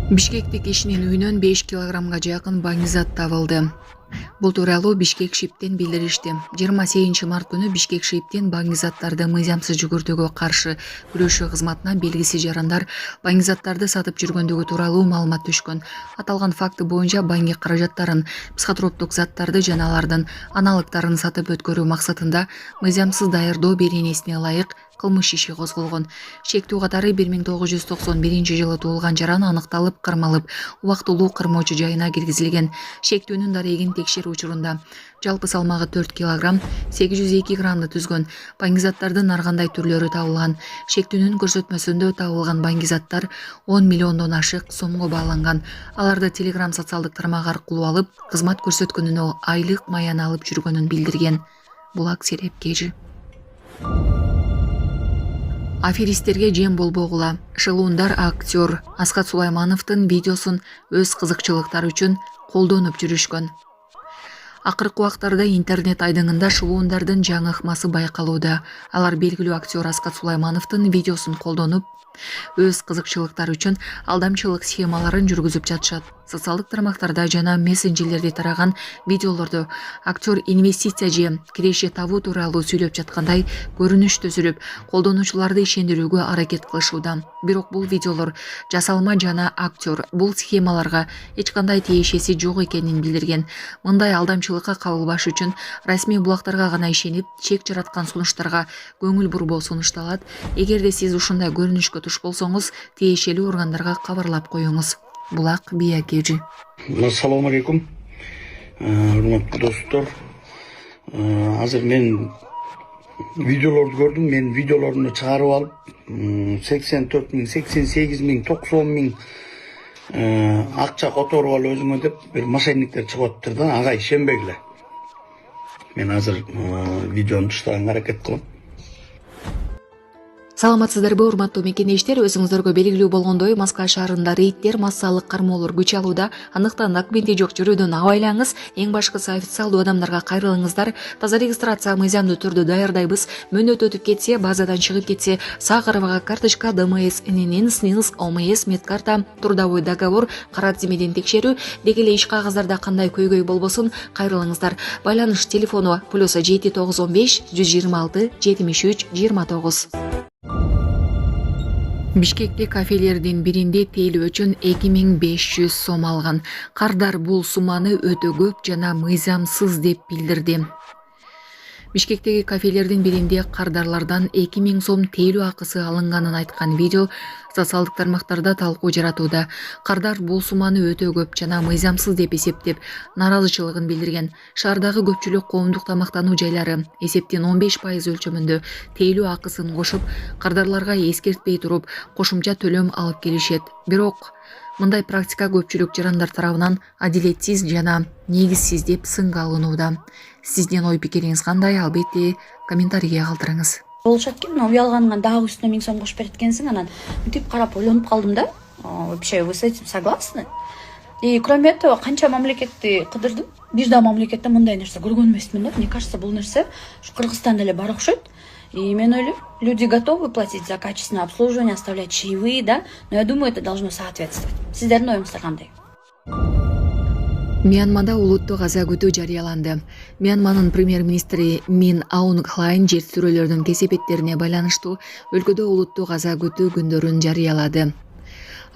Бишкектик кишинин үйүнөн 5 килограммга жакын баңгизат табылды. Бул тууралуу Бишкек ШИПтен билдиришти. 28 март күнү Бишкек ШИПтен баңгизаттарды мыйзамсыз жүгүртүүгө каршы күрөшүү кызматына белгисиз жарандар баңгизаттарды сатып жүргөндүгү тууралуу маалымат түшкөн. Аталган факты боюнча баңги каражаттарын, психотроптук заттарды жана алардын аналогдорун сатып өткөрүү максатында мыйзамсыз даярдоо беренесине ылайык кылмыш иши козголгон. Шектүү катары 1991 жылы туулган жаран аныкталып, кармалып, убактылуу кармоочу жайына киргизилген. Шектүүнүн дарегин текшерүү учурунда жалпы салмагы 4 килограмм 802 граммды түзгөн баңгизаттардын ар кандай түрлөрү табылган. Шектүүнүн көрсөтмөсүндө табылган баңгизаттар 10 миллиондон ашык сомго бааланган. Аларды Telegram социалдык тармагы аркылуу алып, кызмат көрсөткөнүнө айлык маян алып жүргөнүн билдирген. Булак Серепкежи. Аферисттерге жем болбогула. Шылуундар актер Аскат Сулаймановдун видеосун өз кызыкчылыктары үчүн колдонуп жүрүшкөн. Акыркы убактарда интернет айдыңында шылуундардын жаңы ыкмасы байкалууда. Алар белгилүү актер Аскат Сулаймановдун видеосун колдонуп, өз кызыкчылыктары үчүн алдамчылык схемаларын жүргүзүп жатышат. Социалдык тармактарда жана мессенджерлерде тараган видеолордо актер инвестиция же киреше табуу тууралуу сүйлөп жаткандай көрүнүш түзүлүп, колдонуучуларды ишендирүүгө аракет кылышууда. Бирок бул видеолор жасалма жана актер бул схемаларга эч кандай тиешеси жок экенин билдирген. Мындай алдамчылыкка кабылбаш үчүн расмий булактарга гана ишенип, чек жараткан сунуштарга көңүл бурбоо сунушталат. Эгерде сиз ушундай көрүнүшкө туш болсоңуз, тиешелүү органдарга кабарлап коюңуз. Булак Биякежи. Ассаламу алейкум. Урматтуу достор. Азыр мен видеолорду көрдүм. Мен видеолорумду чыгарып алып, 84 миң, 88 миң, 90 миң акча которуп ал өзүңө деп бир мошенниктер чыгып атыптыр да, ага ишенбегиле. Мен азыр видеону туштаганга аракет кылам. Саламатсыздарбы, урматтуу мекендештер? Өзүңүздөргө белгилүү болгондой, Москва шаарында рейдтер, массалык кармоолор күч алууда. Андыктан документи жок жүрүүдөн абайлаңыз. Эң башкысы официалдуу адамдарга кайрылыңыздар. Таза регистрация мыйзамдуу түрдө даярдайбыз. Мөөнөт өтүп кетсе, базадан чыгып кетсе, Сахарова карточка, ДМС, ННН, СНИЛС, ОМС, медкарта, трудовой договор, кара тизмеден текшерүү, деги эле иш кагаздарда кандай көйгөй болбосун кайрылыңыздар. Байланыш телефону +7 915 126 73 29. Бишкекте кафелердин биринде тейлөө үчүн 2500 сом алган. Кардар бул сумманы өтө көп жана мыйзамсыз деп билдирди. Бишкектеги кафелердин биринде кардарлардан 2000 сом тейлөө акысы алынганын айткан видео социалдык тармактарда талкуу жаратууда. Кардар бул сумманы өтө көп жана мыйзамсыз деп эсептеп, наразычылыгын билдирген. Шаардагы көпчүлүк коомдук тамактануу жайлары эсептен 15% өлчөмүндө тейлөө акысын кошуп, кардарларга эскертпей туруп, кошумча төлөм алып келишет. Бирок мындай практика көпчүлүк жарандар тарабынан адилетсиз жана негизсиз деп сынга алынууда. Сиздин ой пикириңиз кандай? Албетте комментарийге калтырыңыз. Болушат экен, уялганга дагы үстүнө 1000 сом кошуп берет экенсиң, анан мынтип карап ойлонуп калдым да. Вообще вы с этим согласны? И кроме этого, канча мамлекетти кыдырдым. Бир да мамлекетте мындай нерсе көргөн эмесмин да. Мне кажется, бул нерсе Кыргызстанда эле бар окшойт. И мен ойлойм, люди готовы платить за качественное обслуживание, оставлять чаевые, да? Но я думаю, это должно соответствовать. Сиздердин оюңуздар кандай? Мьянмада улуттук аза күтүү жарыяланды. Мьянманын премьер-министри Мин Аунг Hlайн жер сүрөлөрдүн кесепеттерине байланыштуу өлкөдө улуттук аза күтүү күндөрүн жарыялады.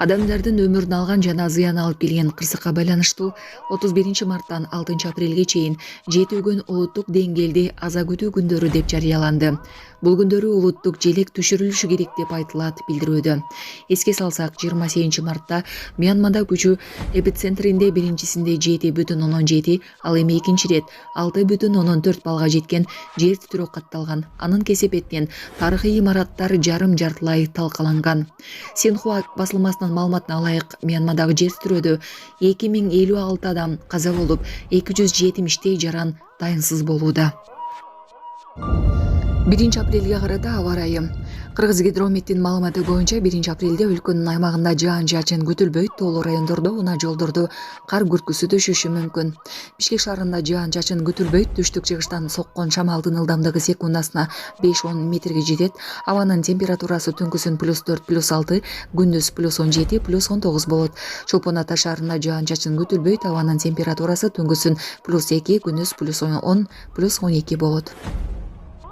Адамдардын өмүрүн алган жана зыян алып келген кырсыкка байланыштуу 31 марттан 6 апрелге чейин 7 күн улуттук деңгээлде аза күтүү күндөрү деп жарыяланды. Бул күндөрү улуттук желек түшүрүлүшү керек деп айтылат билдирүүдө. Эске салсак, 28 мартта Мьянмада күчү эпицентринде биринчисинде 7,7, ал эми экинчи рет 6,4 балга жеткен жер титирөө катталган. Анын кесепетинен тарыхый имараттар жарым-жартылай талкаланган. Синхуа басылмасынын маалыматына ылайык, Мьянмадагы жер титирөөдө 2056 адам каза болуп, 270 жаран дайынсыз болууда. 1 апрелге карата аба ырайы. Кыргызгидрометтин маалыматы боюнча 1 апрелде өлкөнүн аймагында жаан-чачын күтүлбөйт, тоолуу райондордо унаа жолдорду кар күркүсү түшүшү мүмкүн. Бишкек шаарында жаан-чачын күтүлбөйт, түштүк-чыгыштан соккон шамалдын ылдамдыгы секундасына 5-10 метрге жетет. Абанын температурасы түнкүсүн +4 +6, күндүз +17 +19 болот. Чолпон Ата шаарында жаан-чачын күтүлбөйт, абанын температурасы түнкүсүн +2, күндүз +10 +12 болот.